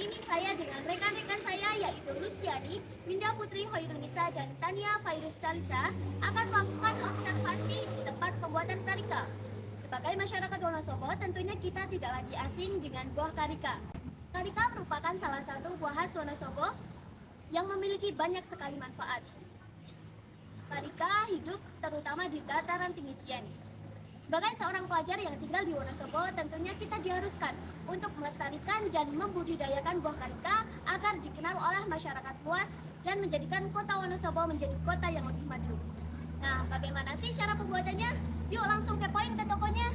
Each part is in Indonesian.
Kali ini saya dengan rekan-rekan saya yaitu Luciani, Winda Putri Hoirunisa, dan Tania Fairus Calisa akan melakukan observasi di tempat pembuatan karika. Sebagai masyarakat Wonosobo, tentunya kita tidak lagi asing dengan buah karika. Karika merupakan salah satu buah khas Wonosobo yang memiliki banyak sekali manfaat. Karika hidup terutama di dataran tinggi Dieng. Sebagai seorang pelajar yang tinggal di Wonosobo, tentunya kita diharuskan untuk melestarikan dan membudidayakan buah karika agar dikenal oleh masyarakat luas dan menjadikan kota Wonosobo menjadi kota yang lebih maju. Nah, bagaimana sih cara pembuatannya? Yuk langsung kepoin ke tokonya.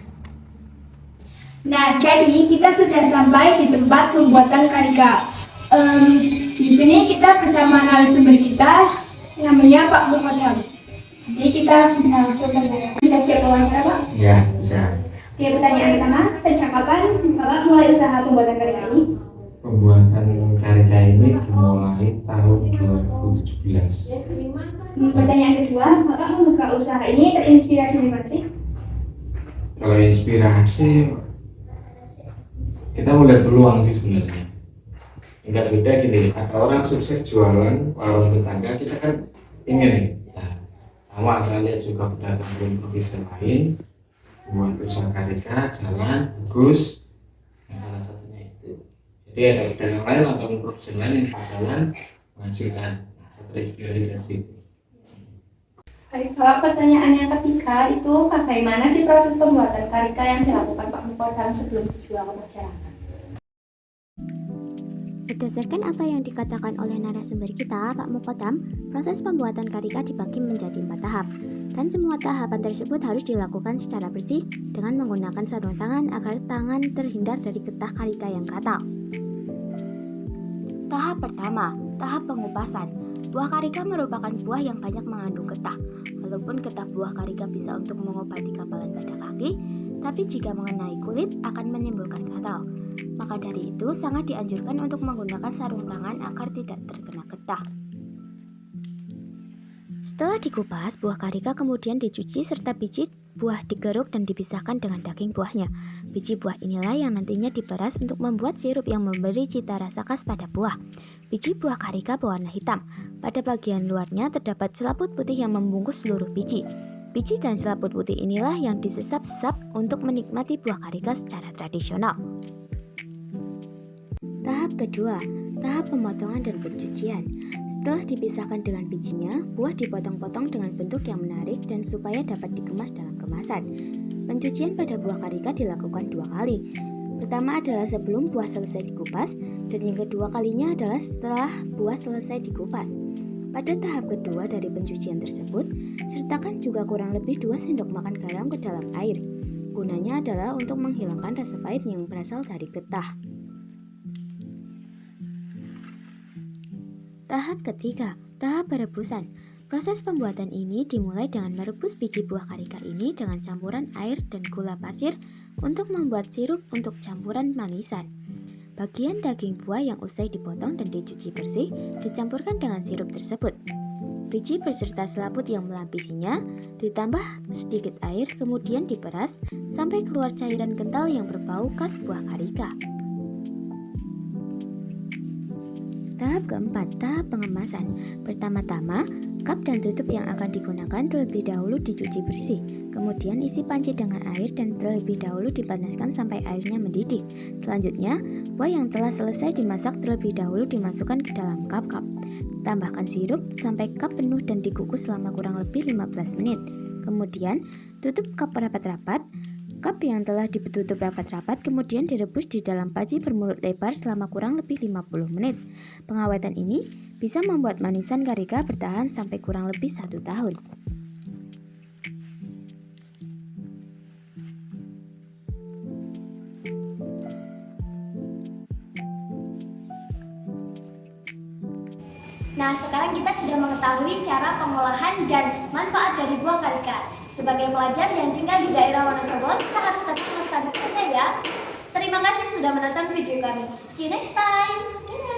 Nah, jadi kita sudah sampai di tempat pembuatan karika. Di sini kita bersama narasumber kita, namanya Pak Mukodam. Jadi kita langsung bertanya. Kita siap wawancara, Pak? Ya, bisa. Oke, pertanyaan pertama, sejak kapan Bapak mulai usaha pembuatan karika ini? Pembuatan karika ini dimulai tahun 2017. Pertanyaan kedua, Bapak membuka usaha ini terinspirasi dari mana sih? Kalau inspirasi, kita melihat peluang sih sebenarnya. Enggak beda gini, ada orang sukses jualan warung tetangga, kita kan ingin nih. Nah, sama saya lihat juga udah teman profesi lain buat usaha karika jalan bagus. Nah, salah satunya itu. Jadi ada pedagang lain atau profesi lain yang jalan menghasilkan. Nah, saya terinspirasi dari situ. Baik, Bapak, pertanyaan yang ketiga itu bagaimana sih proses pembuatan karika yang dilakukan Pak Mukodam sebelum dijual ke masyarakat? Berdasarkan apa yang dikatakan oleh narasumber kita, Pak Mukodam, proses pembuatan karika dibagi menjadi 4 tahap. Dan semua tahapan tersebut harus dilakukan secara bersih dengan menggunakan sarung tangan agar tangan terhindar dari getah karika yang gatal. Tahap pertama, tahap pengupasan. Buah karika merupakan buah yang banyak mengandung getah. Walaupun getah buah karika bisa untuk mengobati kapalan pada kaki, tapi jika mengenai kulit akan menimbulkan gatal. Maka dari itu sangat dianjurkan untuk menggunakan sarung tangan agar tidak terkena getah. Setelah dikupas, buah karika kemudian dicuci serta biji buah digeruk dan dipisahkan dengan daging buahnya. Biji buah inilah yang nantinya diperas untuk membuat sirup yang memberi cita rasa khas pada buah. Biji buah karika berwarna hitam. Pada bagian luarnya terdapat selaput putih yang membungkus seluruh biji. Biji dan selaput putih inilah yang disesap-sesap untuk menikmati buah karika secara tradisional. Tahap kedua, tahap pemotongan dan pencucian. Setelah dipisahkan dengan bijinya, buah dipotong-potong dengan bentuk yang menarik dan supaya dapat dikemas dalam kemasan. Pencucian pada buah karika dilakukan 2 kali. Pertama adalah sebelum buah selesai dikupas, dan yang kedua kalinya adalah setelah buah selesai dikupas. Pada tahap kedua dari pencucian tersebut, sertakan juga kurang lebih 2 sendok makan garam ke dalam air. Gunanya adalah untuk menghilangkan rasa pahit yang berasal dari getah. Tahap ketiga, tahap perebusan. Proses pembuatan ini dimulai dengan merebus biji buah karika ini dengan campuran air dan gula pasir untuk membuat sirup untuk campuran manisan. Bagian daging buah yang usai dipotong dan dicuci bersih dicampurkan dengan sirup tersebut. Biji beserta selaput yang melapisinya ditambah sedikit air kemudian diperas sampai keluar cairan kental yang berbau khas buah karika. Tahap keempat, tahap pengemasan. Pertama-tama, cup dan tutup yang akan digunakan terlebih dahulu dicuci bersih. Kemudian isi panci dengan air dan terlebih dahulu dipanaskan sampai airnya mendidih. Selanjutnya, buah yang telah selesai dimasak terlebih dahulu dimasukkan ke dalam cup. Tambahkan sirup sampai cup penuh dan dikukus selama kurang lebih 15 menit. Kemudian, tutup cup rapat-rapat. Cup yang telah ditutup rapat-rapat kemudian direbus di dalam panci bermulut lebar selama kurang lebih 50 menit. Pengawatan ini bisa membuat manisan karika bertahan sampai kurang lebih 1 tahun. Nah, sekarang kita sudah mengetahui cara pengolahan dan manfaat dari buah karika. Sebagai pelajar yang tinggal di daerah Wonosobo, kita harus tetap melestarikannya ya. Terima kasih sudah menonton video kami. See you next time. Dadah.